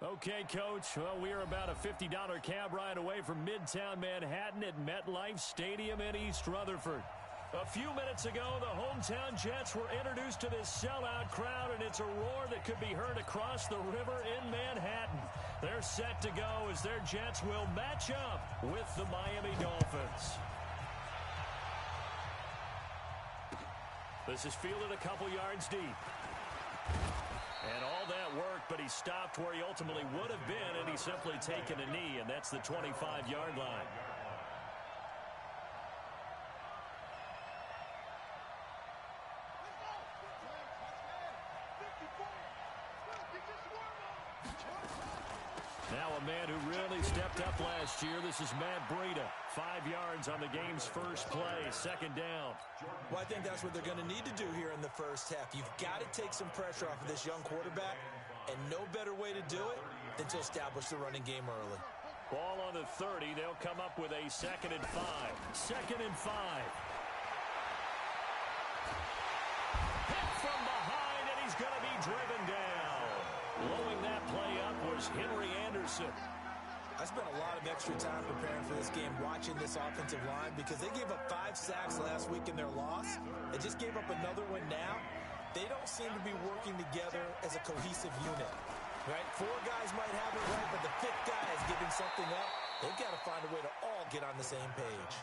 Okay, Coach. Well, we are about a $50 cab ride away from Midtown Manhattan at MetLife Stadium in East Rutherford. A few minutes ago, the hometown Jets were introduced to this sellout crowd, and it's a roar that could be heard across the river in Manhattan. They're set to go as their Jets will match up with the Miami Dolphins. This is fielded a couple yards deep. And all that work, but he stopped where he ultimately would have been, and he's simply taken a knee, and that's the 25-yard line. Now a man who really stepped up last year. This is Matt Breida. 5 yards on the game's first play. Second down. Well, I think that's what they're going to need to do here in the first half. You've got to take some pressure off of this young quarterback, and no better way to do it than to establish the running game early. Ball on the 30. They'll come up with a 2nd and 5. 2nd and 5. Hit from behind, and he's going to be driven down. Blowing that play up was Henry Anderson. I spent a lot of extra time preparing for this game, watching this offensive line, because they gave up 5 sacks last week in their loss. They just gave up another one now. They don't seem to be working together as a cohesive unit. Right? 4 guys might have it right, but the 5th guy is giving something up. They've got to find a way to all get on the same page.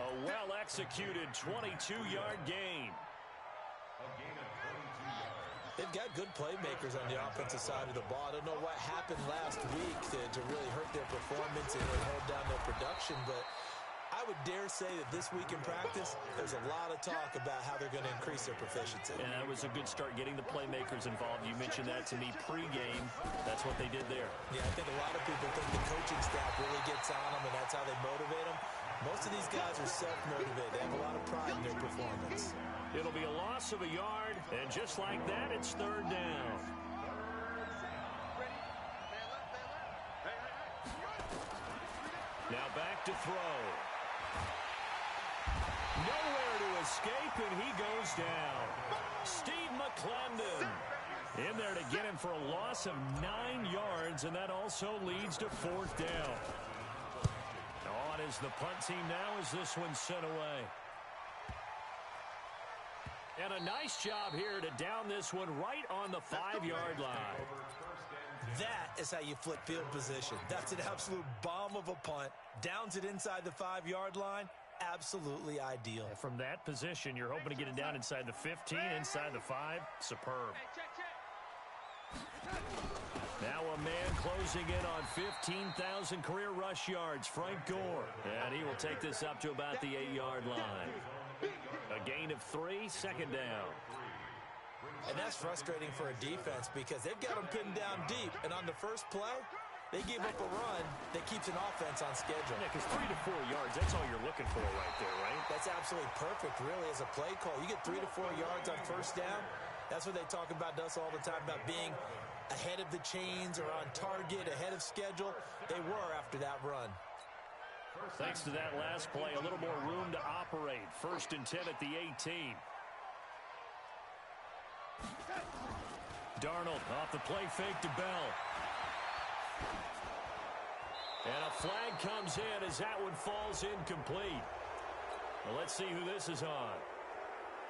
A well-executed 22-yard gain. They've got good playmakers on the offensive side of the ball. I don't know what happened last week to really hurt their performance and hold down their production, but I would dare say that this week in practice, there's a lot of talk about how they're going to increase their proficiency. And that was a good start getting the playmakers involved. You mentioned that to me pregame. That's what they did there. Yeah, I think a lot of people think the coaching staff really gets on them, and that's how they motivate them. Most of these guys are self-motivated. They have a lot of pride in their performance. It'll be a loss of a yard, and just like that, it's 3rd down. Now back to throw. Nowhere to escape, and he goes down. Steve McClendon in there to get him for a loss of 9 yards, and that also leads to 4th down. On is the punt team now as this one's sent away. And a nice job here to down this one right on the 5-yard line. That is how you flip field position. That's an absolute bomb of a punt. Downs it inside the 5-yard line. Absolutely ideal. And from that position, you're hoping to get it down inside the 15, inside the 5. Superb. Now a man closing in on 15,000 career rush yards, Frank Gore. And he will take this up to about the 8-yard line. A gain of 3, 2nd down. And that's frustrating for a defense because they've got them pinned down deep. And on the first play, they gave up a run that keeps an offense on schedule. Yeah, because 3 to 4 yards, that's all you're looking for right there, right? That's absolutely perfect, really, as a play call. You get 3 to 4 yards on first down. That's what they talk about to us all the time, about being ahead of the chains or on target, ahead of schedule. They were after that run. Thanks to that last play, a little more room to operate. 1st and 10 at the 18. Darnold off the play fake to Bell. And a flag comes in as that one falls incomplete. Well, let's see who this is on.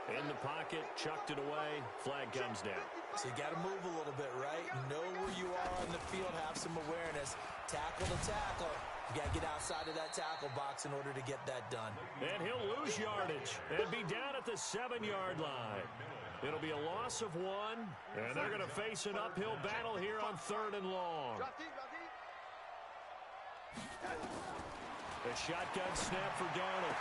In the pocket, chucked it away, flag comes down. So you got to move a little bit, right? Know where you are on the field, have some awareness. Tackle to tackle. You got to get outside of that tackle box in order to get that done. And he'll lose yardage and be down at the 7-yard line. It'll be a loss of 1, and they're going to face an uphill battle here on 3rd and long. The shotgun snap for Darnold.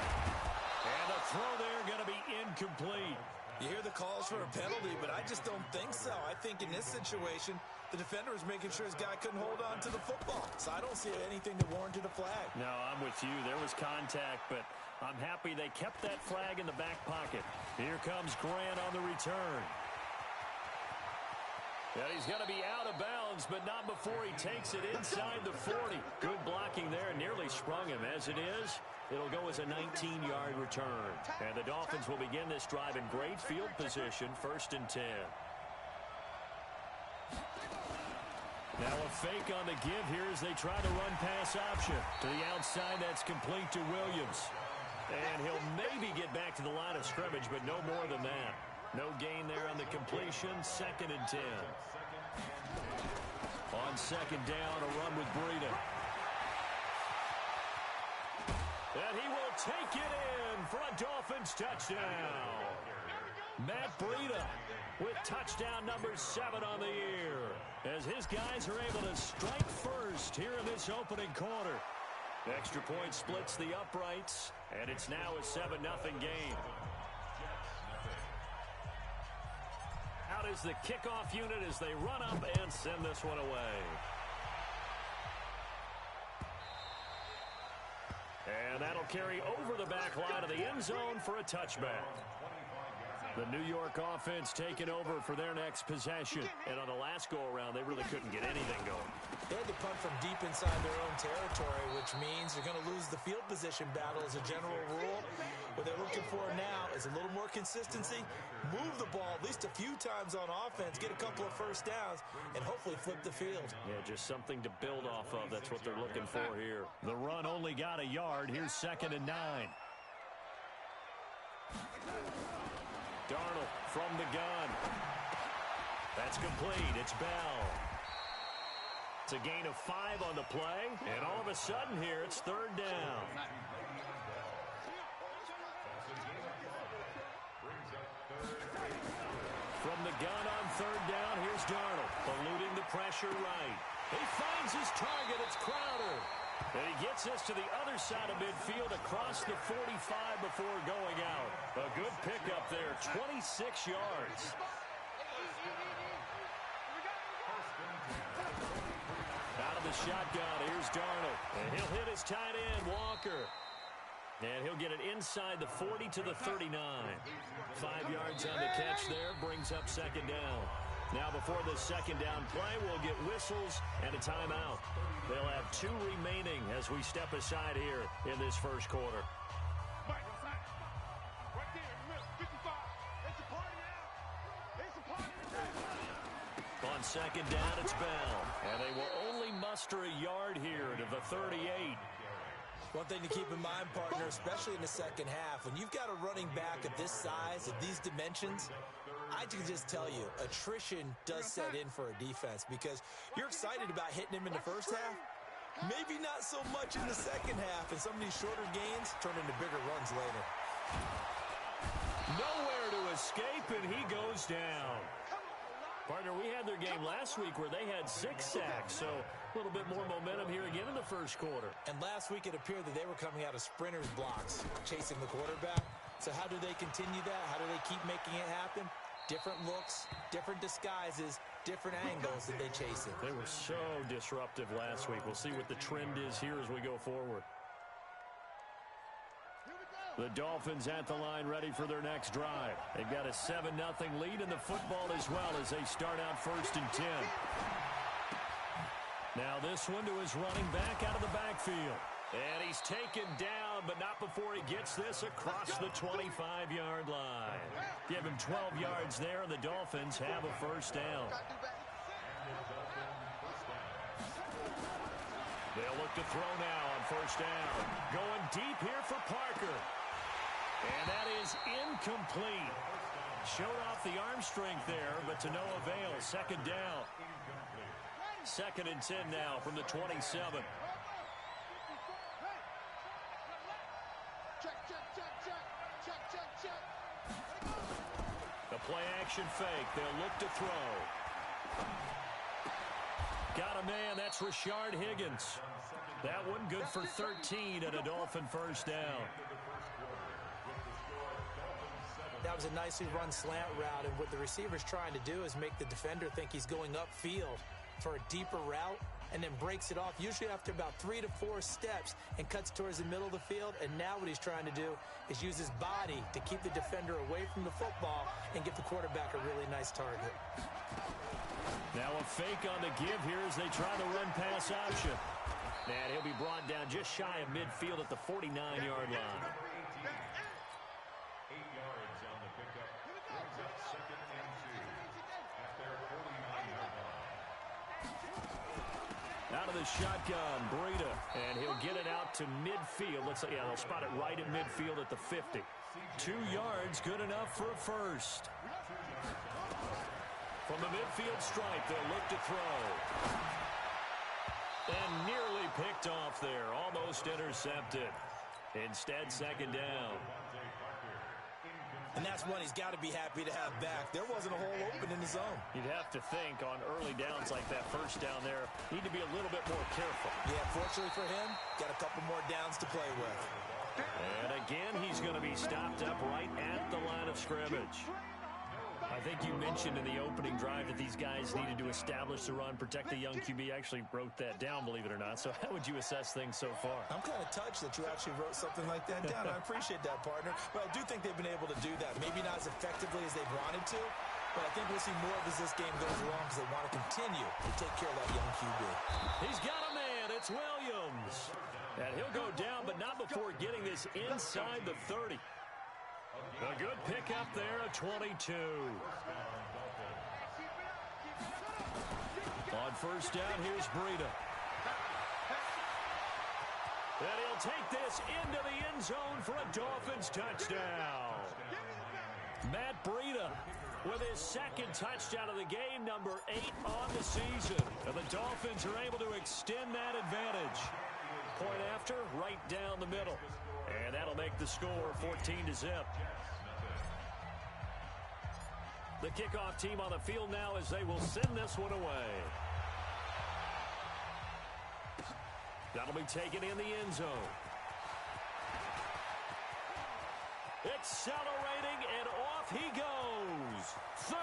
And the throw there going to be incomplete. You hear the calls for a penalty, but I just don't think so. I think in this situation, the defender was making sure his guy couldn't hold on to the football. So I don't see anything that warranted a flag. No, I'm with you. There was contact, but I'm happy they kept that flag in the back pocket. Here comes Grant on the return. And he's going to be out of bounds, but not before he takes it inside the 40. Good blocking there, nearly sprung him. As it is, it'll go as a 19-yard return. And the Dolphins will begin this drive in great field position, 1st and 10. Now a fake on the give here as they try the run pass option. To the outside, that's complete to Williams. And he'll maybe get back to the line of scrimmage, but no more than that. No gain there on the completion. 2nd and 10. On 2nd down, a run with Breida. And he will take it in for a Dolphins touchdown. Matt Breida with touchdown number 7 on the year, as his guys are able to strike first here in this opening quarter. Extra point splits the uprights, and it's now a 7-0 game. Out is the kickoff unit as they run up and send this one away. And that'll carry over the back line of the end zone for a touchback. The New York offense taking over for their next possession. And on the last go-around, they really couldn't get anything going. They had to punt from deep inside their own territory, which means they're going to lose the field position battle as a general rule. What they're looking for now is a little more consistency, move the ball at least a few times on offense, get a couple of first downs, and hopefully flip the field. Yeah, just something to build off of. That's what they're looking for here. The run only got a yard. Here's 2nd and 9. Darnold from the gun. That's complete. It's Bell. It's a gain of 5 on the play. And all of a sudden here, it's 3rd down. From the gun on 3rd down, here's Darnold. Eluding the pressure right. He finds his target. It's Crowder. And he gets us to the other side of midfield across the 45 before going out. A good pickup there, 26 yards. Out of the shotgun, here's Darnold. And he'll hit his tight end, Walker. And he'll get it inside the 40 to the 39. 5 yards on the catch there, brings up 2nd down. Now before the 2nd down play, we'll get whistles and a timeout. They'll have 2 remaining as we step aside here in this first quarter. On 2nd down, it's Bell. And they will only muster a yard here to the 38. One thing to keep in mind, partner, especially in the second half, when you've got a running back of this size, of these dimensions, I can just tell you, attrition does set in for a defense because you're excited about hitting him in the first half. Maybe not so much in the second half, and some of these shorter gains turn into bigger runs later. Nowhere to escape, and he goes down. Partner, we had their game last week where they had 6 sacks, so a little bit more momentum here again in the first quarter. And last week it appeared that they were coming out of sprinters blocks, chasing the quarterback. So how do they continue that? How do they keep making it happen? Different looks, different disguises, different angles that they chase it. They were so disruptive last week. We'll see what the trend is here as we go forward. The Dolphins at the line ready for their next drive. They've got a 7-0 lead in the football as well as they start out 1st and 10. Now this one to his running back out of the backfield. And he's taken down, but not before he gets this across the 25-yard line. Give him 12 yards there, and the Dolphins have a first down. They'll look to throw now on 1st down. Going deep here for Parker. And that is incomplete. Showed off the arm strength there, but to no avail. 2nd down. 2nd and 10 now from the 27. The play-action fake. They'll look to throw. Got a man. That's Rashard Higgins. That one good for 13 and a Dolphin first down. That was a nicely run slant route, and what the receiver's trying to do is make the defender think he's going upfield for a deeper route and then breaks it off, usually after about 3 to 4 steps, and cuts towards the middle of the field. And now what he's trying to do is use his body to keep the defender away from the football and give the quarterback a really nice target. Now a fake on the give here as they try the run pass option. And he'll be brought down just shy of midfield at the 49-yard line. 8 yards on the pickup. Brings up 2nd and 2 at their 49-yard line. of the shotgun. Breida. And he'll get it out to midfield. Looks like, yeah, they'll spot it right at midfield at the 50. 2 yards, good enough for a first. From the midfield stripe, they'll look to throw. And nearly picked off there. Almost intercepted. Instead, second down. And that's one he's got to be happy to have back. There wasn't a hole open in the zone. You'd have to think on early downs like that first down there, need to be a little bit more careful. Yeah, fortunately for him, got a couple more downs to play with. And again, he's going to be stopped up right at the line of scrimmage. I think you mentioned in the opening drive that these guys needed to establish the run, protect the young QB. I actually wrote that down, believe it or not. So how would you assess things so far? I'm kind of touched that you actually wrote something like that down. I appreciate that, partner. But I do think they've been able to do that. Maybe not as effectively as they've wanted to, but I think we'll see more of as this game goes along because they want to continue to take care of that young QB. He's got a man. It's Williams. And he'll go down, but not before getting this inside the 30. A good pickup there, a 22. On first down, here's Breida. And he'll take this into the end zone for a Dolphins touchdown. Matt Breida with his second touchdown of the game, number 8 on the season. And the Dolphins are able to extend that advantage. Point after, right down the middle. And that'll make the score 14-0. The kickoff team on the field now as they will send this one away. That'll be taken in the end zone. Accelerating, and off he goes. 30,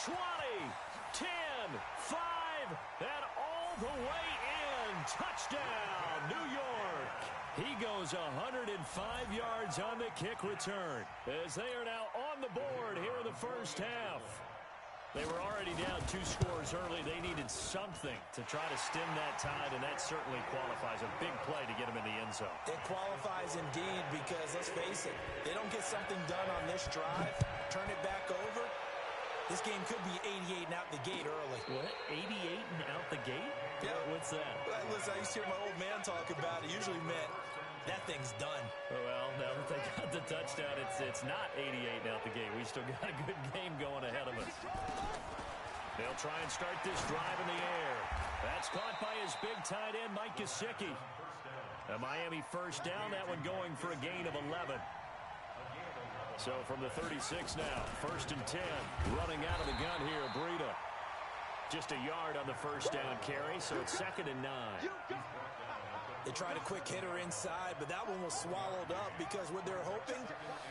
20, 10, 5, and all the way in. Touchdown, New York. He goes 105 yards on the kick return as they are now on the board here in the first half. They were already down 2 scores early. They needed something to try to stem that tide, and that certainly qualifies. A big play to get them in the end zone. It qualifies indeed because, let's face it, they don't get something done on this drive, turn it back over, this game could be 88 and out the gate early. What? 88 and out the gate? Yeah. What's that? Listen, I used to hear my old man talk about it. Usually meant that thing's done. Well, now that they got the touchdown, it's not 88 and out the gate. We still got a good game going ahead of us. They'll try and start this drive in the air. That's caught by his big tight end, Mike Gesicki. A Miami first down, that one going for a gain of 11. So from the 36 now, 1st and 10. Running out of the gun here, Breida. Just a yard on the first down carry, so it's 2nd and 9. They tried a quick hitter inside, but that one was swallowed up because what they're hoping,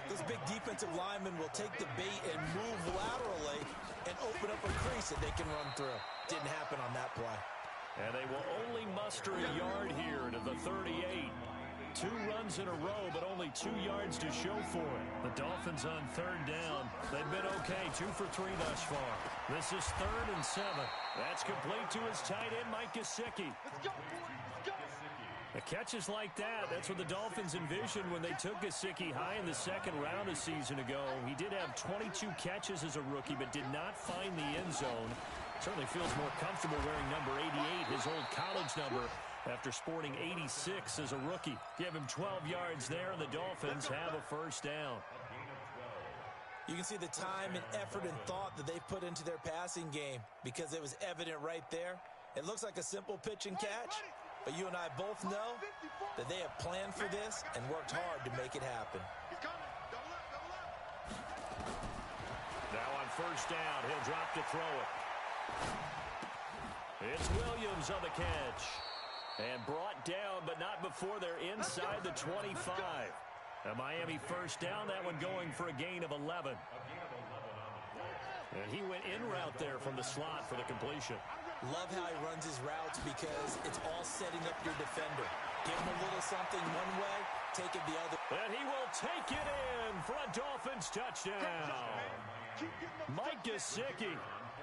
this big defensive lineman will take the bait and move laterally and open up a crease that they can run through. Didn't happen on that play. And they will only muster a yard here to the 38. 2 runs in a row, but only 2 yards to show for it. The Dolphins on 3rd down. They've been okay, 2 for 3 thus far. This is 3rd and 7. That's complete to his tight end, Mike Gesicki. The catches like that, that's what the Dolphins envisioned when they took Gesicki high in the 2nd round a season ago. He did have 22 catches as a rookie, but did not find the end zone. Certainly feels more comfortable wearing number 88, his old college number, after sporting 86 as a rookie. Give him 12 yards there, and the Dolphins have a first down. You can see the time and effort and thought that they've put into their passing game because it was evident right there. It looks like a simple pitch and catch, but you and I both know that they have planned for this and worked hard to make it happen. Now on first down, he'll drop to throw it. It's Williams on the catch. And brought down, but not before they're inside the 25. A Miami first down, that one going for a gain of 11. And he went in route there from the slot for the completion. Love how he runs his routes because it's all setting up your defender. Give him a little something one way, take it the other. And he will take it in for a Dolphins touchdown. Mike Gesicki.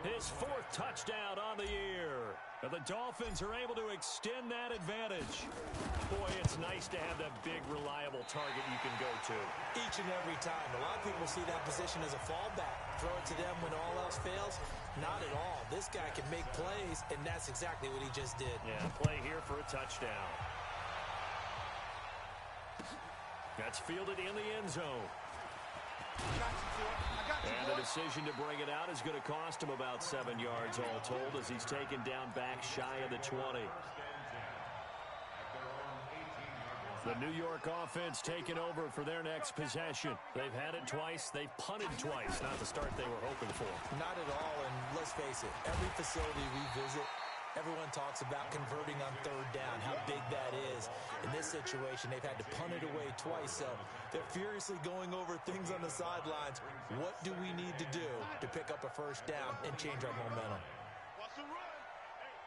His 4th touchdown on the year. And the Dolphins are able to extend that advantage. Boy, it's nice to have that big, reliable target you can go to. Each and every time. A lot of people see that position as a fallback. Throw it to them when all else fails. Not at all. This guy can make plays, and that's exactly what he just did. Yeah, play here for a touchdown. That's fielded in the end zone. And the decision to bring it out is going to cost him about 7 yards all told as he's taken down back shy of the 20. The New York offense taking over for their next possession. They've had it twice. They've punted twice. Not the start they were hoping for. Not at all, and let's face it, every facility we visit, everyone talks about converting on 3rd down, how big that is. In this situation, they've had to punt it away twice, so they're furiously going over things on the sidelines. What do we need to do to pick up a 1st down and change our momentum? Watch the run.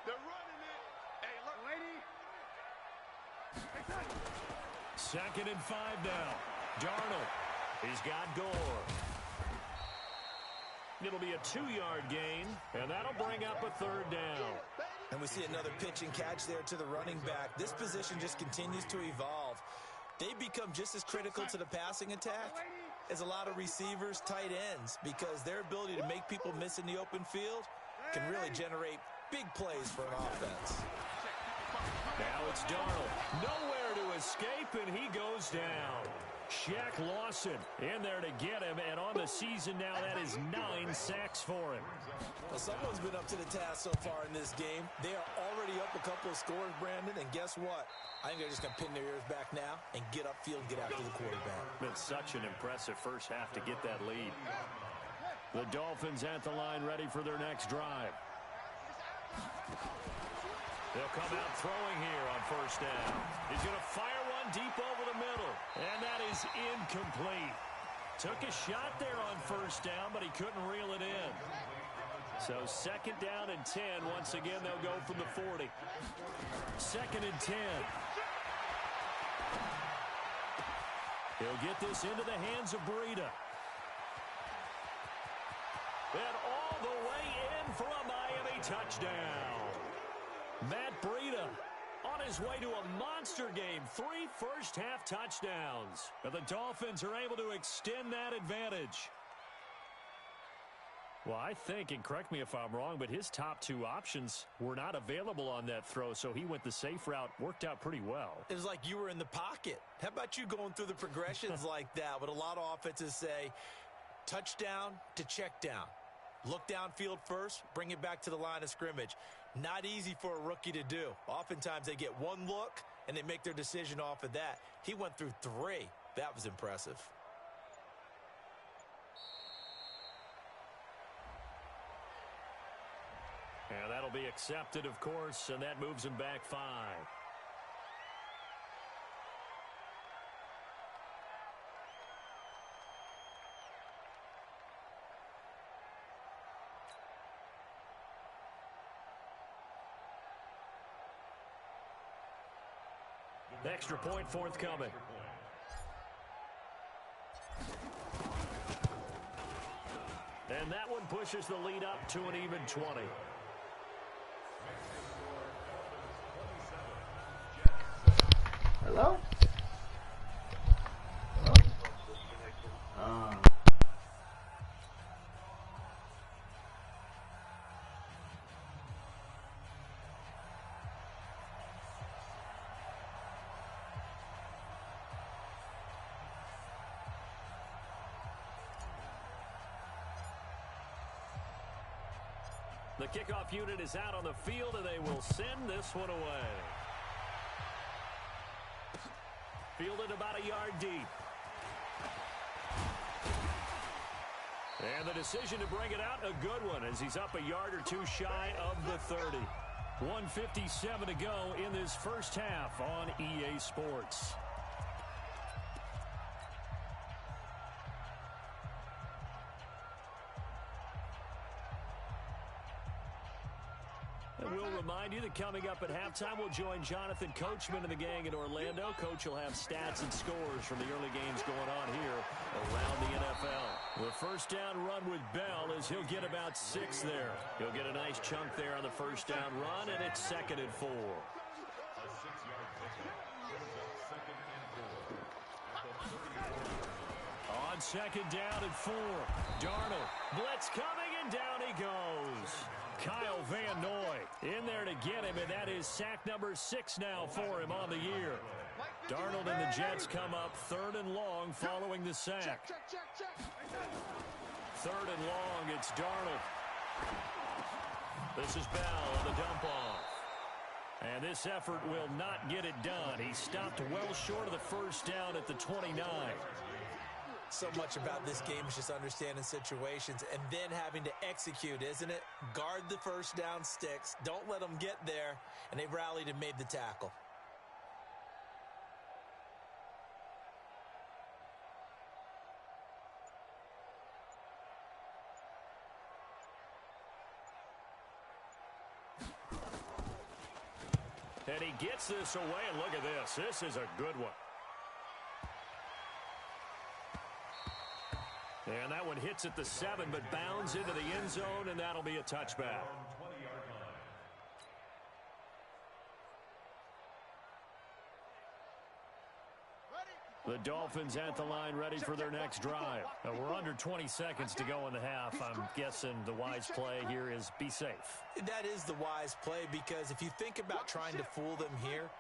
They're running it. Hey, look, lady. 2nd and 5 now. Darnold. He's got Gore. It'll be a 2-yard gain, and that'll bring up a 3rd down. And we see another pitch and catch there to the running back. This position just continues to evolve. They become just as critical to the passing attack as a lot of receivers, tight ends, because their ability to make people miss in the open field can really generate big plays for an offense. Now it's Darnold. Nowhere to escape, and he goes down. Shaq Lawson in there to get him, and on the season now, that is 9 sacks for him. Well, someone's been up to the task so far in this game. They are already up a couple of scores, Brandon, and guess what? I think they're just going to pin their ears back now and get upfield and get after the quarterback. Been such an impressive first half to get that lead. The Dolphins at the line ready for their next drive. They'll come out throwing here on 1st down. He's going to fire one deep over the middle, and that is incomplete. Took a shot there on 1st down, but he couldn't reel it in. So 2nd down and 10. Once again, they'll go from the 40. 2nd and 10. He'll get this into the hands of Breida. And all the way in for a Miami touchdown. Matt Breida on his way to a monster game. 3 first-half touchdowns. And the Dolphins are able to extend that advantage. Well, I think, and correct me if I'm wrong, but his top 2 options were not available on that throw, so he went the safe route. Worked out pretty well. It was like you were in the pocket. How about you going through the progressions like that? What a lot of offenses say, touchdown to check down. Look downfield first, bring it back to the line of scrimmage. Not easy for a rookie to do. Oftentimes they get one look, and they make their decision off of that. He went through 3. That was impressive. And that'll be accepted, of course, and that moves him back 5. Extra point forthcoming. And that one pushes the lead up to an even 20. Hello? The kickoff unit is out on the field, and they will send this one away. Fielded about a yard deep. And the decision to bring it out, a good one, as he's up a yard or 2 shy of the 30. 1:57 to go in this first half on EA Sports. And we'll remind you that coming up at halftime, we'll join Jonathan Coachman and the gang in Orlando. Coach will have stats and scores from the early games going on here around the NFL. The first down run with Bell is he'll get about 6 there. He'll get a nice chunk there on the first down run, and it's 2nd and 4. On 2nd down and 4, Darnold, blitz coming, and down he goes. Kyle Van Noy in there to get him, and that is sack number 6 now for him on the year. Darnold and the Jets come up 3rd and long following the sack. 3rd and long, it's Darnold. This is Bell on the dump off. And this effort will not get it done. He stopped well short of the first down at the 29. So much about this game is just understanding situations and then having to execute, isn't it? Guard the first down sticks. Don't let them get there. And they rallied and made the tackle. And he gets this away, and look at this. This is a good one. And that one hits at the 7, but bounds into the end zone, and that'll be a touchback. The Dolphins at the line ready for their next drive. We're under 20 seconds to go in the half. I'm guessing the wise play here is be safe. That is the wise play, because if you think about trying to fool them here,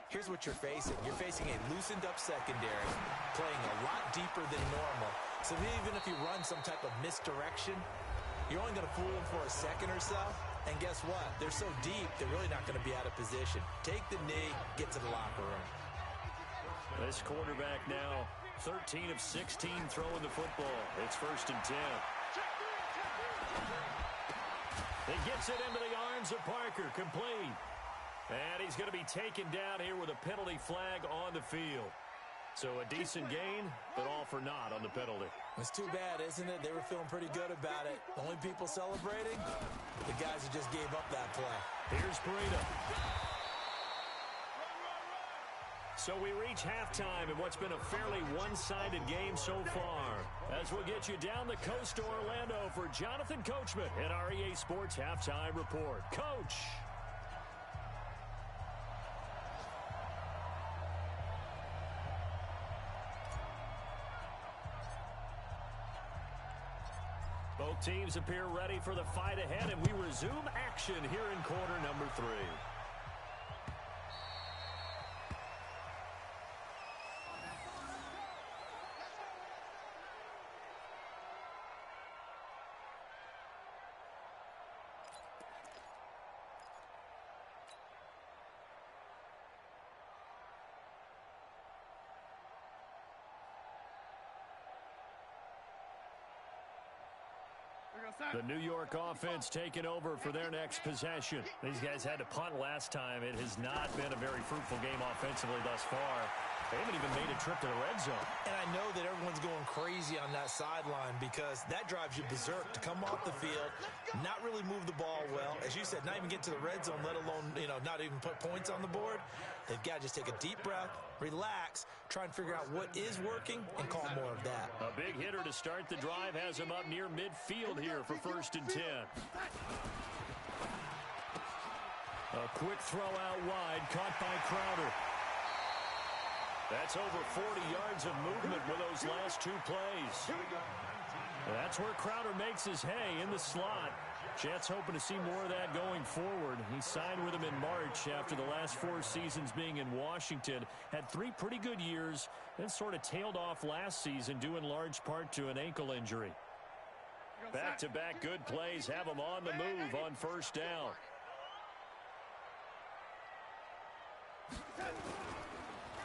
here's what you're facing. You're facing a loosened up secondary, playing a lot deeper than normal. So even if you run some type of misdirection, you're only going to fool them for a second or so. And guess what? They're so deep, they're really not going to be out of position. Take the knee, get to the locker room. This quarterback now 13 of 16 throwing the football. It's 1st and 10. He gets it into the arms of Parker, complete. And he's going to be taken down here with a penalty flag on the field. So a decent gain, but all for naught on the penalty. It's too bad, isn't it? They were feeling pretty good about it. The only people celebrating, the guys who just gave up that play. Here's Breida. So we reach halftime in what's been a fairly one-sided game so far. As we'll get you down the coast to Orlando for Jonathan Coachman in our EA Sports Halftime Report. Coach. Both teams appear ready for the fight ahead, and we resume action here in quarter number 3. The New York offense taking over for their next possession. These guys had to punt last time. It has not been a very fruitful game offensively thus far. They haven't even made a trip to the red zone. And I know that everyone's going crazy on that sideline because that drives you berserk to come off the field, not really move the ball well. As you said, not even get to the red zone, let alone, not even put points on the board. They've got to just take a deep breath, relax, try and figure out what is working, and call more of that. A big hitter to start the drive has him up near midfield here for 1st and 10. A quick throw out wide, caught by Crowder. That's over 40 yards of movement with those last 2 plays. That's where Crowder makes his hay in the slot. Jets hoping to see more of that going forward. He signed with them in March after the last 4 seasons being in Washington. Had 3 pretty good years, then sort of tailed off last season due in large part to an ankle injury. Back-to-back good plays have him on the move on 1st down.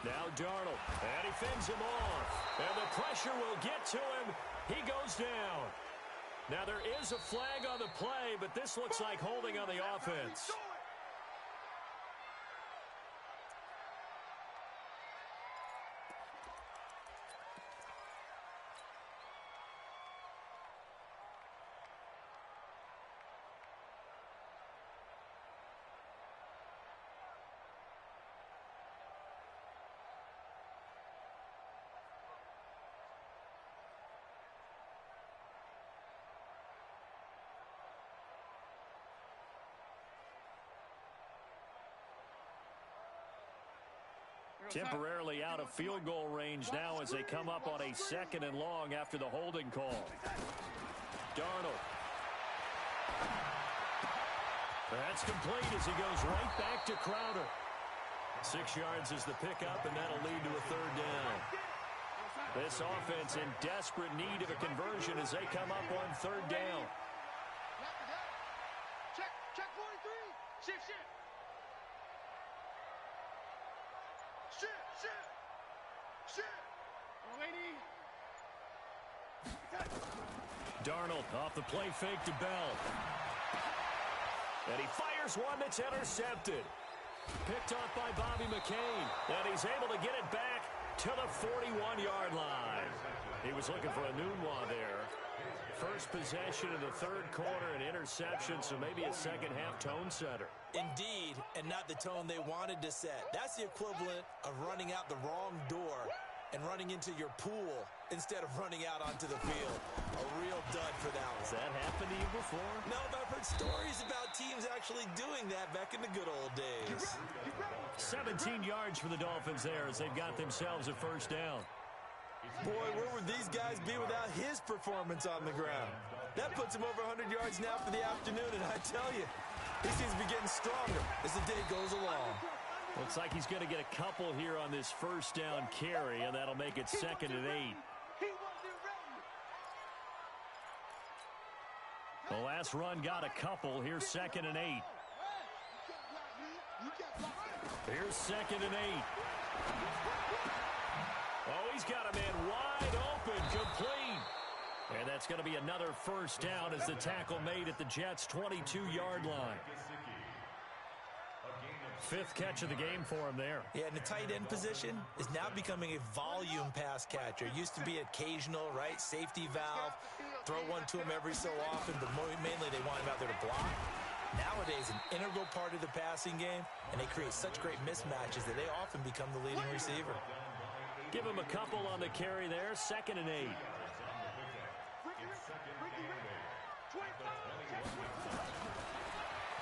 Now Darnold, and he fends him off. And the pressure will get to him. He goes down. Now there is a flag on the play, but this looks like holding on the offense. Temporarily out of field goal range now as they come up on a 2nd and long after the holding call. Darnold. That's complete as he goes right back to Crowder. 6 yards is the pickup, and that'll lead to a 3rd down. This offense in desperate need of a conversion as they come up on 3rd down. Check 43. Shift. Darnold off the play fake to Bell. And he fires one that's intercepted. Picked off by Bobby McCain. And he's able to get it back to the 41-yard line. He was looking for a Nunwa there. First possession of the 3rd quarter, an interception, so maybe a second-half tone setter. Indeed, and not the tone they wanted to set. That's the equivalent of running out the wrong door and running into your pool instead of running out onto the field. A real dud for that one. Has that happened to you before? No, but I've heard stories about teams actually doing that back in the good old days. 17 yards for the Dolphins there as they've got themselves a 1st down. Boy, where would these guys be without his performance on the ground? That puts him over 100 yards now for the afternoon, and I tell you, he seems to be getting stronger as the day goes along. Looks like he's going to get a couple here on this 1st down carry, and that'll make it 2nd and 8. The last run got a couple. Here's 2nd and 8. Here's 2nd and 8. Oh, he's got a man wide open, complete. And that's going to be another 1st down as the tackle made at the Jets' 22-yard line. 5th catch of the game for him there. Yeah, and the tight end position is now becoming a volume pass catcher. Used to be occasional, right? Safety valve. Throw one to him every so often, but mainly they want him out there to block. Nowadays, an integral part of the passing game, and they create such great mismatches that they often become the leading receiver. Give him a couple on the carry there. 2nd and 8.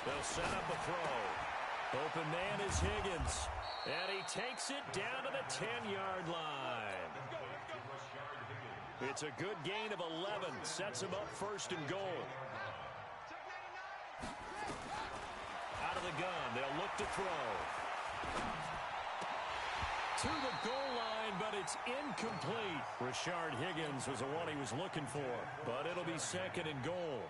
They'll set up a throw. Open man is Higgins. And he takes it down to the 10-yard line. It's a good gain of 11. Sets him up 1st and goal. Out of the gun. They'll look to throw. To the goal line, but it's incomplete. Rashard Higgins was the one he was looking for, but it'll be 2nd and goal.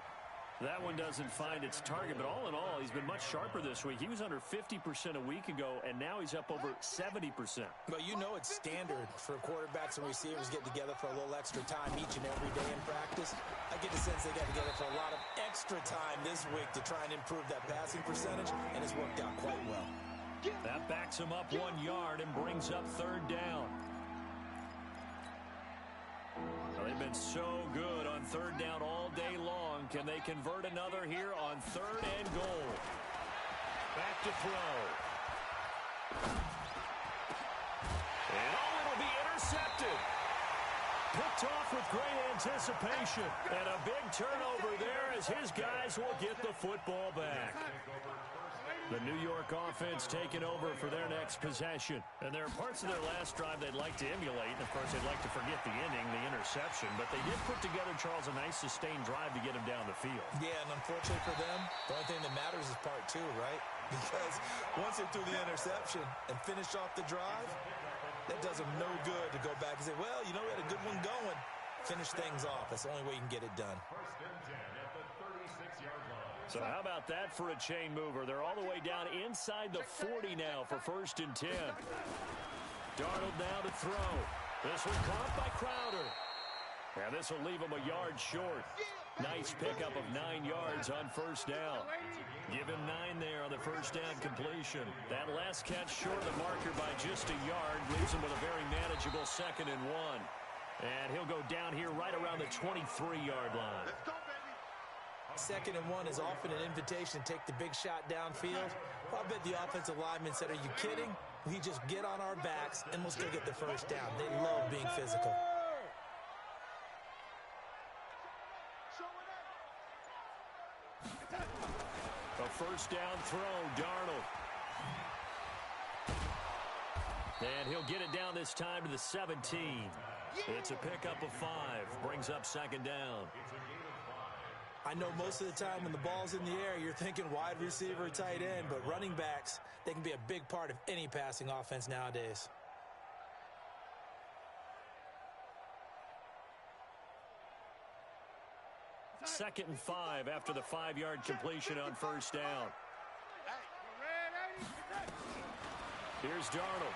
That one doesn't find its target, but all in all, he's been much sharper this week. He was under 50% a week ago, and now he's up over 70%. Well, you know it's standard for quarterbacks and receivers get together for a little extra time each and every day in practice. I get the sense they got together for a lot of extra time this week to try and improve that passing percentage, and it's worked out quite well. That backs him up 1 yard and brings up 3rd down. Well, they've been so good on 3rd down all day long. Can they convert another here on 3rd and goal? Back to throw. And it'll be intercepted. Picked off with great anticipation. And a big turnover there as his guys will get the football back. The New York offense taking over for their next possession. And there are parts of their last drive they'd like to emulate. And, of course, they'd like to forget the inning, the interception. But they did put together, Charles, a nice sustained drive to get him down the field. Yeah, and unfortunately for them, the only thing that matters is part 2, right? Because once they threw the interception and finished off the drive, that does them no good to go back and say, well, you know, we had a good one going. Finish things off. That's the only way you can get it done. So how about that for a chain mover? They're all the way down inside the 40 now for 1st and 10. Darnold now to throw. This one caught by Crowder. And this will leave him a yard short. Nice pickup of 9 yards on 1st down. Give him 9 there on the 1st down completion. That last catch short of the marker by just a yard leaves him with a very manageable 2nd and 1. And he'll go down here right around the 23-yard line. 2nd and 1 is often an invitation to take the big shot downfield. Well, I bet the offensive lineman said, are you kidding? We just get on our backs and we'll still get the 1st down. They love being physical. A 1st down throw, Darnold. And he'll get it down this time to the 17. It's a pickup of 5. Brings up second down. I know most of the time when the ball's in the air, you're thinking wide receiver, tight end, but running backs, they can be a big part of any passing offense nowadays. Second and 5 after the 5-yard completion on first down. Here's Darnold.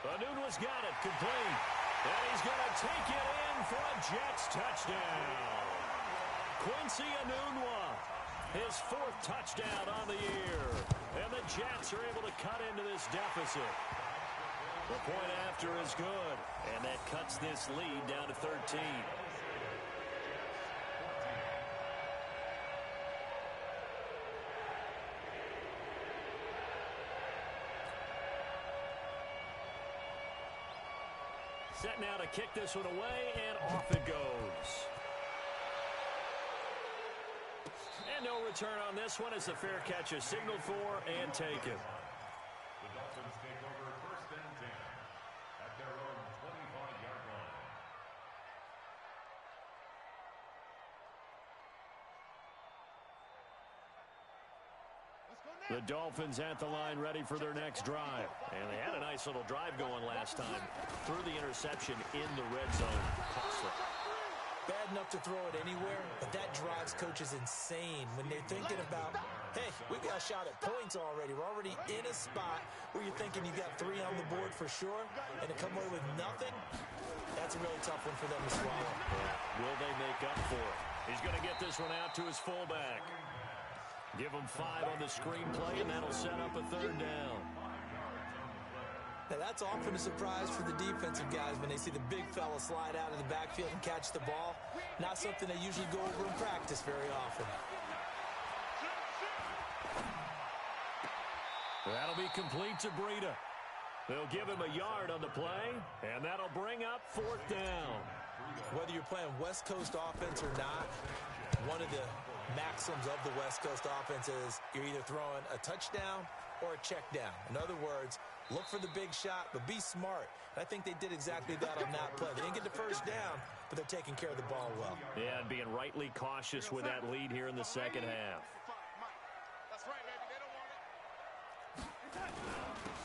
Anunwa's got it, complete. And he's going to take it in for a Jets touchdown. Quincy Enunwa, his 4th touchdown on the year. And the Jets are able to cut into this deficit. The point after is good, and that cuts this lead down to 13. Set now to kick this one away, and off it goes. And no return on this one as the fair catch is signaled for and taken. The Dolphins take over 1st and 10 at their own 25-yard line. The Dolphins at the line ready for their next drive. And they had a nice little drive going last time. Threw the interception in the red zone. Costly. Bad enough to throw it anywhere, but that drives coaches insane when they're thinking about, hey, we got a shot at points already. We're already in a spot where you're thinking you got 3 on the board for sure, and to come away with nothing, that's a really tough one for them to swallow. Yeah. Will they make up for it? He's going to get this one out to his fullback. Give him 5 on the screenplay, and that'll set up a 3rd down. Now, that's often a surprise for the defensive guys when they see the big fella slide out of the backfield and catch the ball. Not something they usually go over in practice very often. That'll be complete to Breida. They'll give him a yard on the play, and that'll bring up 4th down. Whether you're playing West Coast offense or not, one of the maxims of the West Coast offense is you're either throwing a touchdown or a check down. In other words, look for the big shot, but be smart. And I think they did exactly that on that play. They didn't get the 1st down, but they're taking care of the ball well. Yeah, and being rightly cautious with that lead here in the second half. That's right, baby. They don't want it.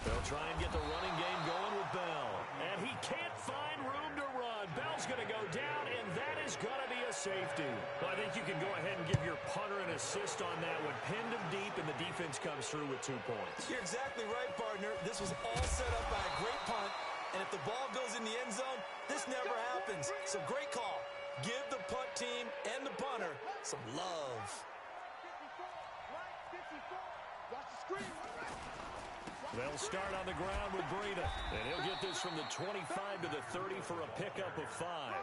They'll try and get the running game going with Bell. And he can't find room to run. Bell's going to go down, and that is going to be a safety. Well, I think you can go ahead and give your punter an assist on that one. Pinned him deep, and the defense comes through with 2 points. You're exactly right, partner. This was all set up by a great punt, and if the ball goes in the end zone, this never happens. So great call. Give the punt team and the punter some love. Watch the screen. They'll start on the ground with Breida, and he'll get this from the 25 to the 30 for a pickup of 5.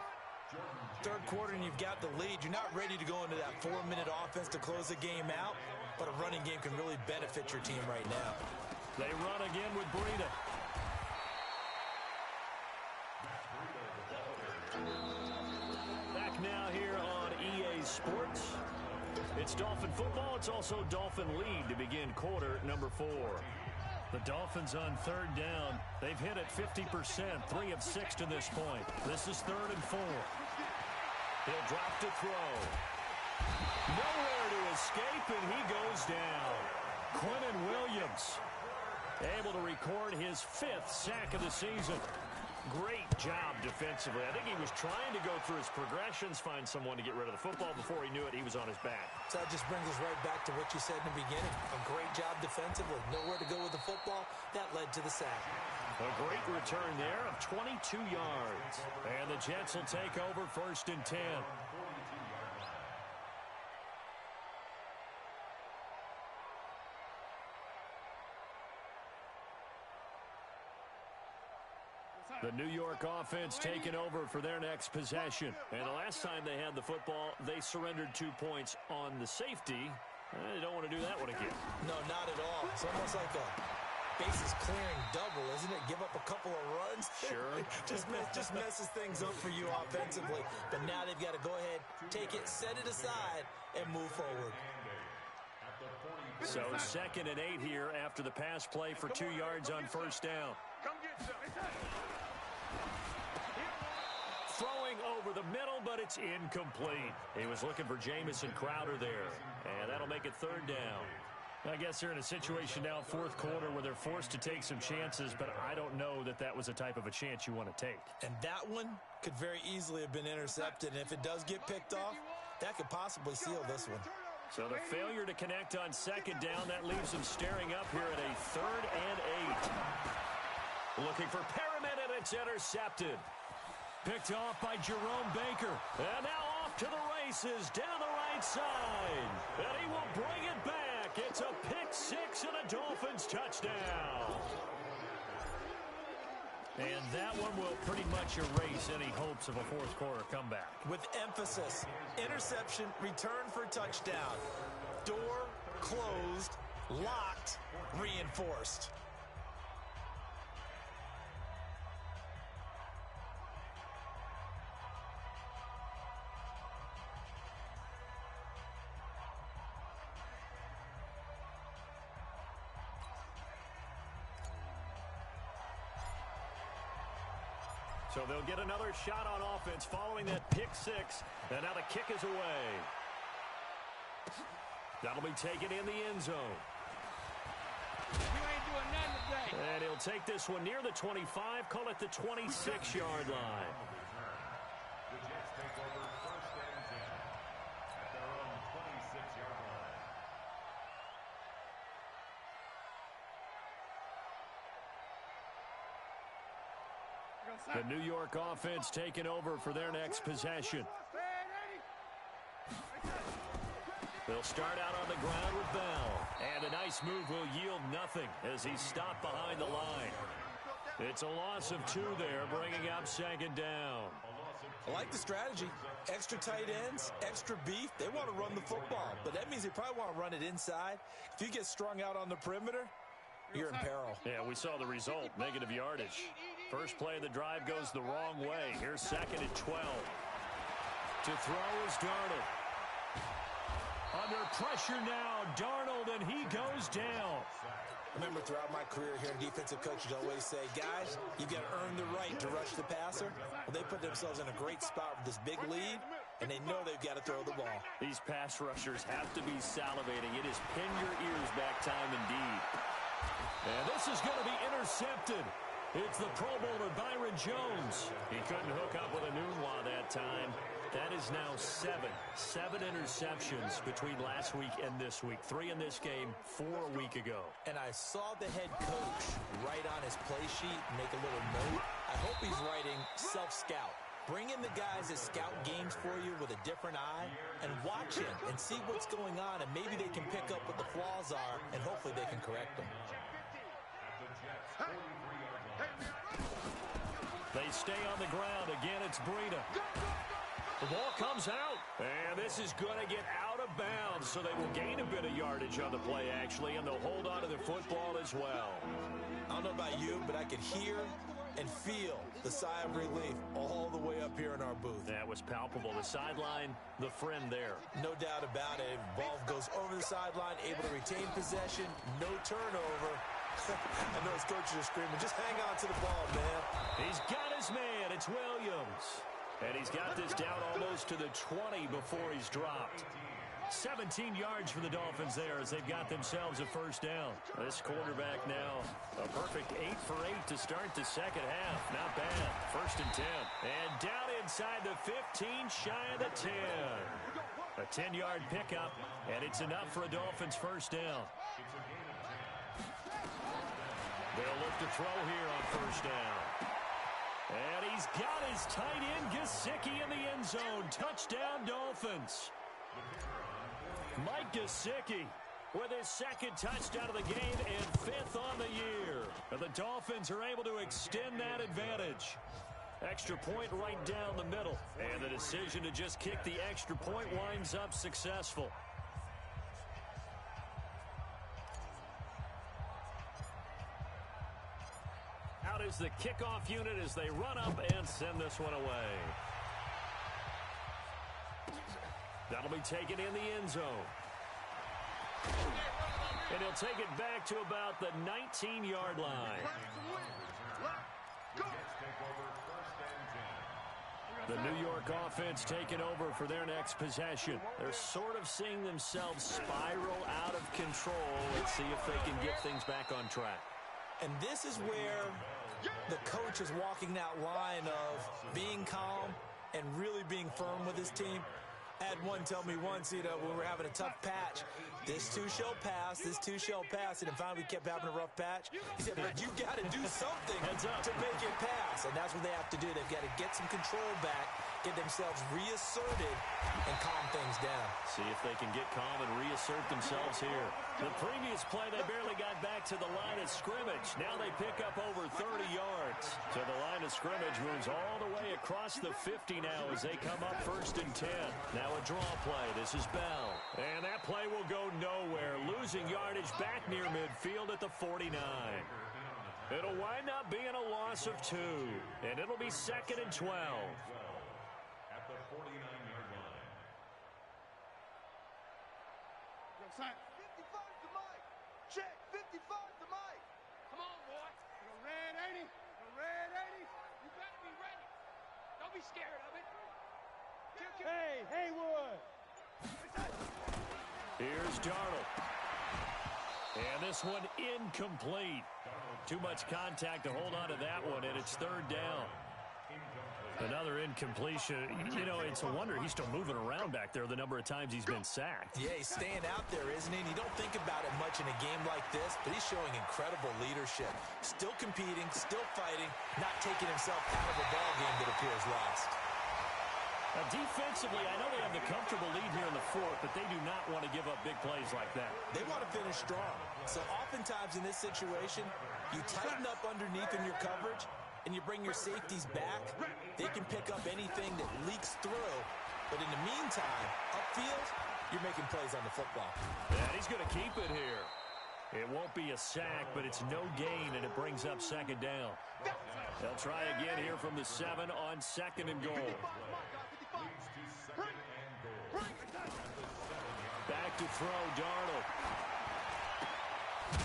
3rd quarter and you've got the lead. You're not ready to go into that 4-minute offense to close the game out, but a running game can really benefit your team right now. They run again with Breida. Back now here on EA Sports. It's Dolphin football. It's also Dolphin lead to begin quarter number 4. The Dolphins on 3rd down. They've hit it 50%, 3 of 6 to this point. This is 3rd and 4. He'll drop to throw. Nowhere to escape, and he goes down. Quinnen Williams able to record his 5th sack of the season. Great job defensively. I think he was trying to go through his progressions, find someone to get rid of the football. Before he knew it, he was on his back. So that just brings us right back to what you said in the beginning. A great job defensively. Nowhere to go with the football. That led to the sack. A great return there of 22 yards. And the Jets will take over 1st and 10. The New York offense taking over for their next possession. And the last time they had the football, they surrendered 2 points on the safety. They don't want to do that one again. No, not at all. It's almost like a bases clearing double, isn't it? Give up a couple of runs. Sure. just messes things up for you offensively. But now they've got to go ahead, take it, set it aside, and move forward. At the 45. So 2nd and 8 here after the pass play for 2 yards on first down. Come get some. Throwing over the middle, but it's incomplete. He was looking for Jamison Crowder there, and that'll make it 3rd down. I guess they're in a situation now, 4th quarter, where they're forced to take some chances, but I don't know that that was the type of a chance you want to take. And that one could very easily have been intercepted, and if it does get picked off, that could possibly seal this one. So the failure to connect on 2nd down, that leaves them staring up here at a 3rd and 8. Looking for Perriman, and it's intercepted. Picked off by Jerome Baker. And now off to the races down the right side. And he will bring it back. It's a pick-6 and a Dolphins touchdown. And that one will pretty much erase any hopes of a 4th quarter comeback. With emphasis, interception, return for touchdown. Door closed, locked, reinforced. So they'll get another shot on offense following that pick-6. And now the kick is away. That'll be taken in the end zone. You ain't doing nothing today. And he'll take this one near the 25, call it the 26-yard line. The Jets take over 1st and 10 at their own 26-yard line. The New York offense taking over for their next possession. They'll start out on the ground with Bell. And a nice move will yield nothing as he's stopped behind the line. It's a loss of 2 there, bringing up 2nd down. I like the strategy. Extra tight ends, extra beef. They want to run the football, but that means they probably want to run it inside. If you get strung out on the perimeter, you're in peril. Yeah, we saw the result, negative yardage. First play of the drive goes the wrong way. Here's 2nd and 12. To throw is Darnold. Under pressure now, Darnold, and he goes down. Remember, throughout my career here, defensive coaches always say, guys, you've got to earn the right to rush the passer. Well, they put themselves in a great spot with this big lead, and they know they've got to throw the ball. These pass rushers have to be salivating. It is pin your ears back time indeed. And this is going to be intercepted. It's the Pro Bowler Byron Jones. He couldn't hook up with a Nunwa that time. That is now 7 interceptions between last week and this week. 3 in this game, 4 a week ago. And I saw the head coach write on his play sheet, make a little note. I hope he's writing self-scout. Bring in the guys that scout games for you with a different eye and watch it and see what's going on, and maybe they can pick up what the flaws are, and hopefully they can correct them. They stay on the ground. Again, it's Breida. The ball comes out, and this is going to get out of bounds, so they will gain a bit of yardage on the play, actually, and they'll hold on to the football as well. I don't know about you, but I could hear and feel the sigh of relief all the way up here in our booth. That was palpable. The sideline, the friend there. No doubt about it. Ball goes over the sideline, able to retain possession, no turnover. I know his coaches are screaming, just hang on to the ball, man. He's got his man. It's Williams. And he's got this down almost to the 20 before he's dropped. 17 yards for the Dolphins there as they've got themselves a first down. This quarterback now a perfect 8 for 8 to start the second half. Not bad. 1st and 10. And down inside the 15, shy of the 10. A 10-yard pickup, and it's enough for a Dolphins first down. They'll look to throw here on first down. And he's got his tight end, Gesicki, in the end zone. Touchdown, Dolphins. Mike Gesicki with his 2nd touchdown of the game and 5th on the year. And the Dolphins are able to extend that advantage. Extra point right down the middle. And the decision to just kick the extra point winds up successful. Out is the kickoff unit as they run up and send this one away. That'll be taken in the end zone. And he'll take it back to about the 19-yard line. The New York offense taking over for their next possession. They're sort of seeing themselves spiral out of control. Let's see if they can get things back on track. And this is where the coach is walking that line of being calm and really being firm with his team. I had one tell me once, when we were having a tough patch, this too shall pass, this too shall pass, and then finally we kept having a rough patch. He said, but you got to do something to make it pass, and that's what they have to do. They've got to get some control back, get themselves reasserted, and calm things down. See if they can get calm and reassert themselves here. The previous play, they barely got back to the line of scrimmage. Now they pick up over 30 yards. So the line of scrimmage moves all the way across the 50 now as they come up 1st and 10. Now a draw play. This is Bell. And that play will go nowhere. Losing yardage back near midfield at the 49. It'll wind up being a loss of 2. And it'll be 2nd and 12. At the 49-yard line. Son. 55 to Mike. Check. 55 to Mike. Come on, boy. You're red, ain't he? You're red, ain't he? You better be ready. Don't be scared of it. Hey, Haywood. Here's Darnold. And this one incomplete. Too much contact to hold on to that one, and it's 3rd down. Another incompletion. You know, it's a wonder he's still moving around back there the number of times he's been sacked. Yeah, he's staying out there, isn't he? And you don't think about it much in a game like this, but he's showing incredible leadership. Still competing, still fighting, not taking himself out of a ball game that appears lost. Now, defensively, I know they have the comfortable lead here in the 4th, but they do not want to give up big plays like that. They want to finish strong. So oftentimes in this situation, you tighten up underneath in your coverage, and you bring your safeties back. They can pick up anything that leaks through. But in the meantime, upfield, you're making plays on the football. And he's going to keep it here. It won't be a sack, but it's no gain, and it brings up 2nd down. They'll try again here from the 7 on 2nd and goal. Back to throw, Darnold.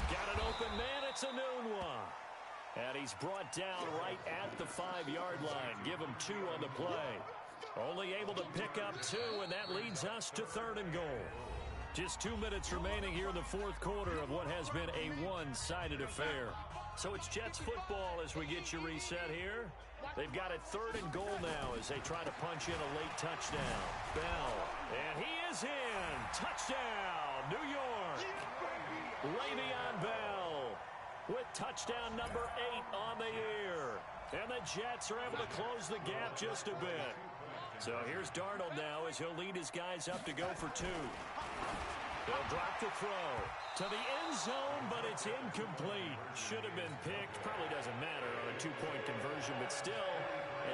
Got an open man, it's a noon one. And he's brought down right at the 5-yard line. Give him 2 on the play. Only able to pick up 2, and that leads us to 3rd and goal. Just 2 minutes remaining here in the 4th quarter of what has been a one-sided affair. So it's Jets football as we get you reset here. They've got it 3rd and goal now as they try to punch in a late touchdown. Bell, and he is in. Touchdown, New York. Le'Veon Bell with touchdown number 8 on the year. And the Jets are able to close the gap just a bit. So here's Darnold now as he'll lead his guys up to go for 2. They'll drop the throw to the end zone, but it's incomplete. Should have been picked. Probably doesn't matter on a 2-point conversion, but still,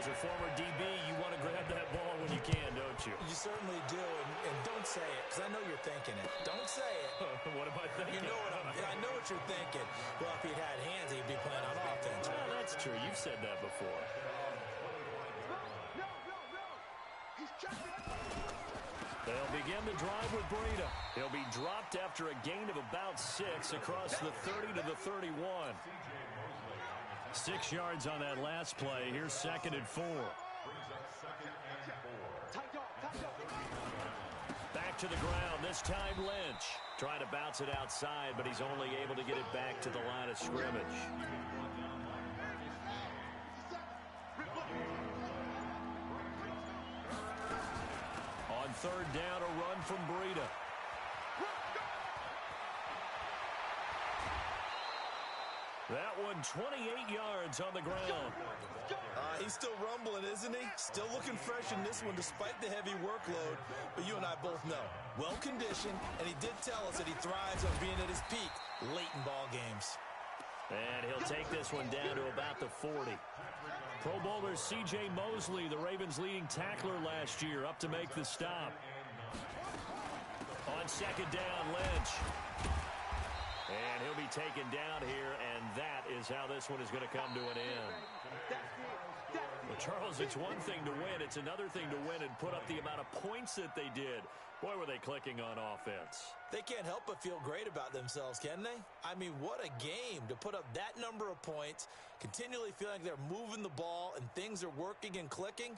as a former DB, you want to grab that ball when you can, don't you? You certainly do, and don't say it, because I know you're thinking it. Don't say it. What am I thinking? You know I know what you're thinking. Well, if he'd had hands, he'd be playing on offense. Well, that's true. You've said that before. No. He's checking. They'll begin the drive with Breida. He'll be dropped after a gain of about 6 across the 30 to the 31. 6 yards on that last play. Here's 2nd and 4. Back to the ground. This time Lynch. Trying to bounce it outside, but he's only able to get it back to the line of scrimmage. On 3rd down, a run from Breida. That one 28 yards on the ground. He's still rumbling, isn't he? Still looking fresh in this one despite the heavy workload. But you and I both know, well-conditioned, and he did tell us that he thrives on being at his peak late in ball games. And he'll take this one down to about the 40. Pro Bowler C.J. Mosley, the Ravens' leading tackler last year, up to make the stop. On 2nd down, Lynch. And he'll be taken down here, and that is how this one is going to come to an end. Well, Charles, it's one thing to win. It's another thing to win and put up the amount of points that they did. Boy, were they clicking on offense. They can't help but feel great about themselves, can they? I mean, what a game to put up that number of points, continually feeling like they're moving the ball and things are working and clicking.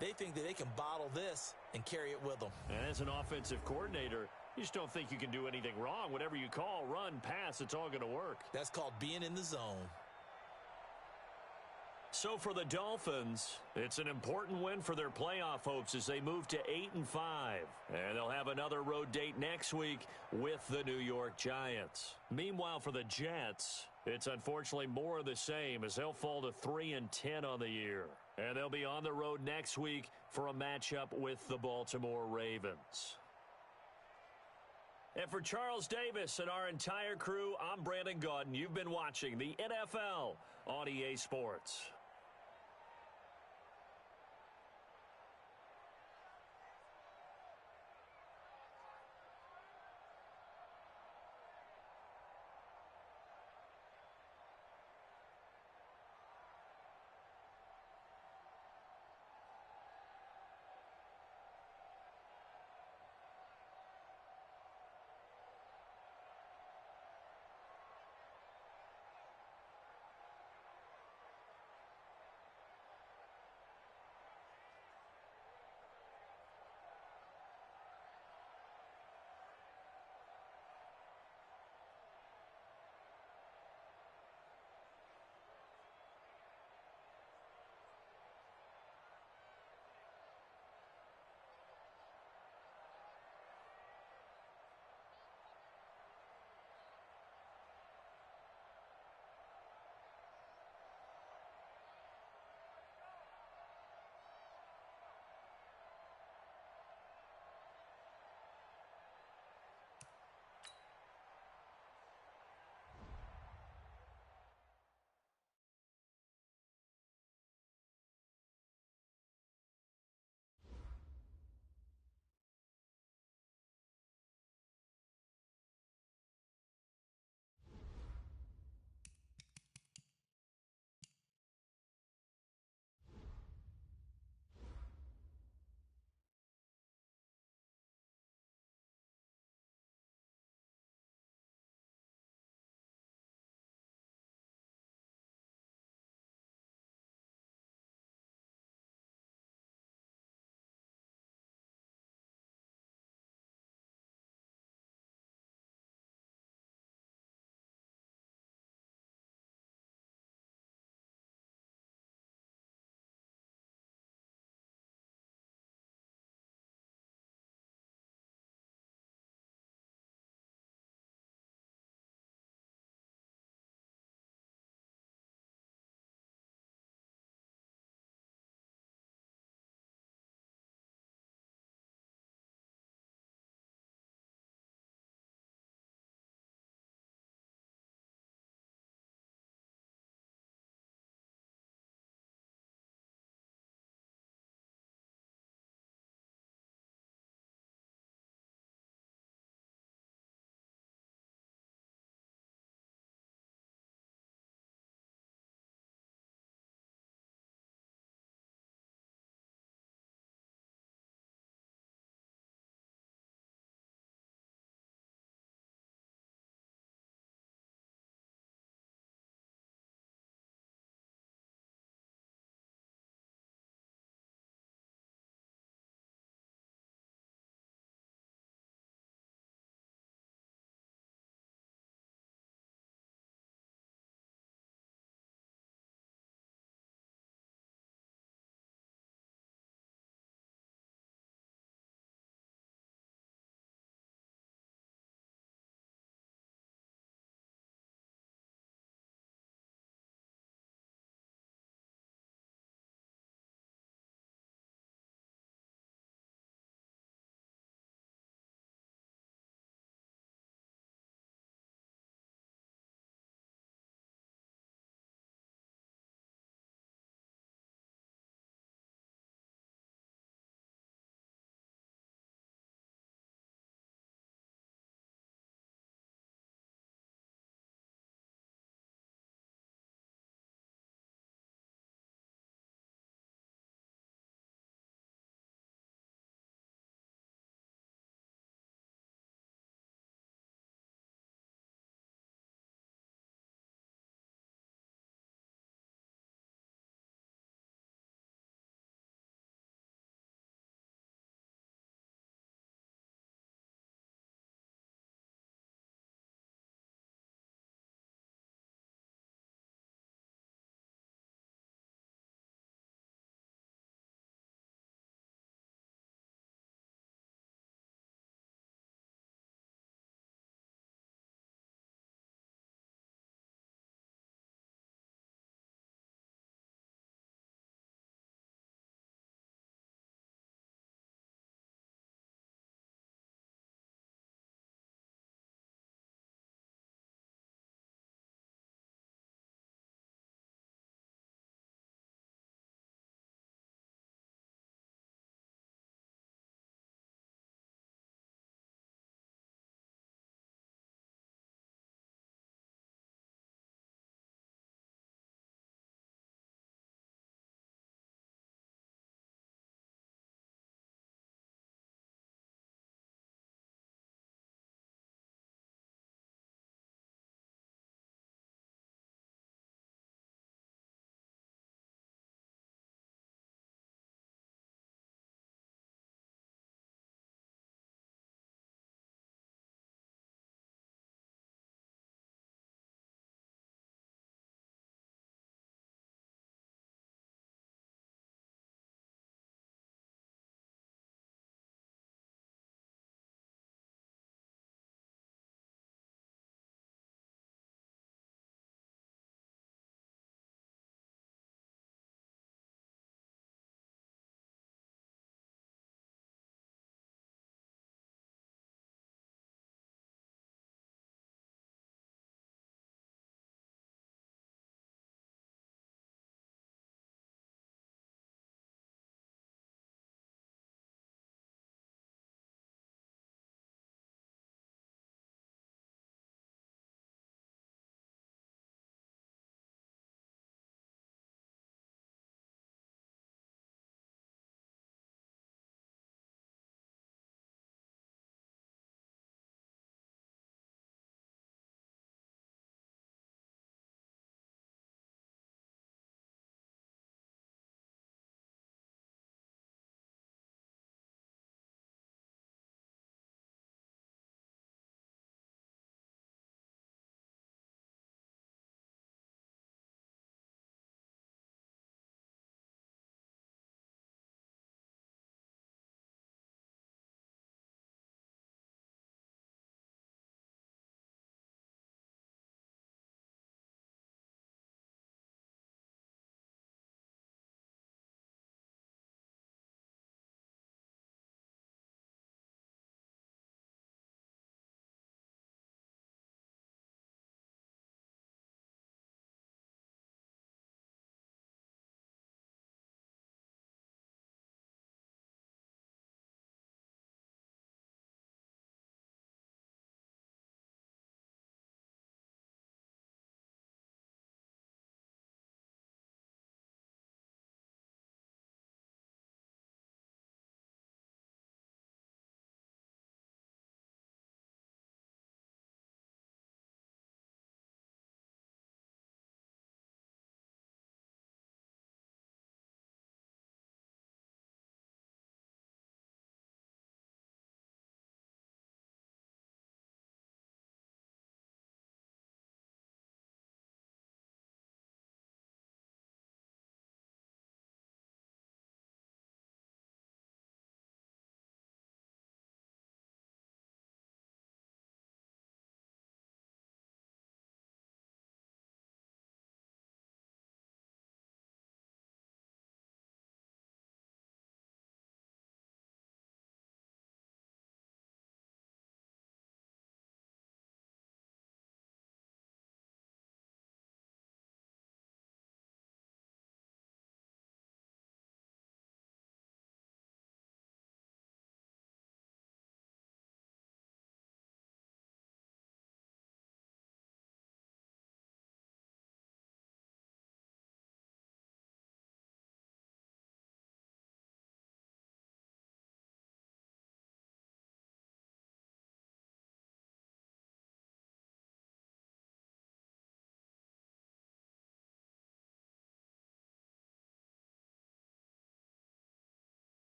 They think that they can bottle this and carry it with them. And as an offensive coordinator, you just don't think you can do anything wrong. Whatever you call, run, pass, it's all going to work. That's called being in the zone. So for the Dolphins, it's an important win for their playoff hopes as they move to 8-5. And they'll have another road date next week with the New York Giants. Meanwhile, for the Jets, it's unfortunately more of the same as they'll fall to 3-10 on the year. And they'll be on the road next week for a matchup with the Baltimore Ravens. And for Charles Davis and our entire crew, I'm Brandon Gaudin. You've been watching the NFL on EA Sports.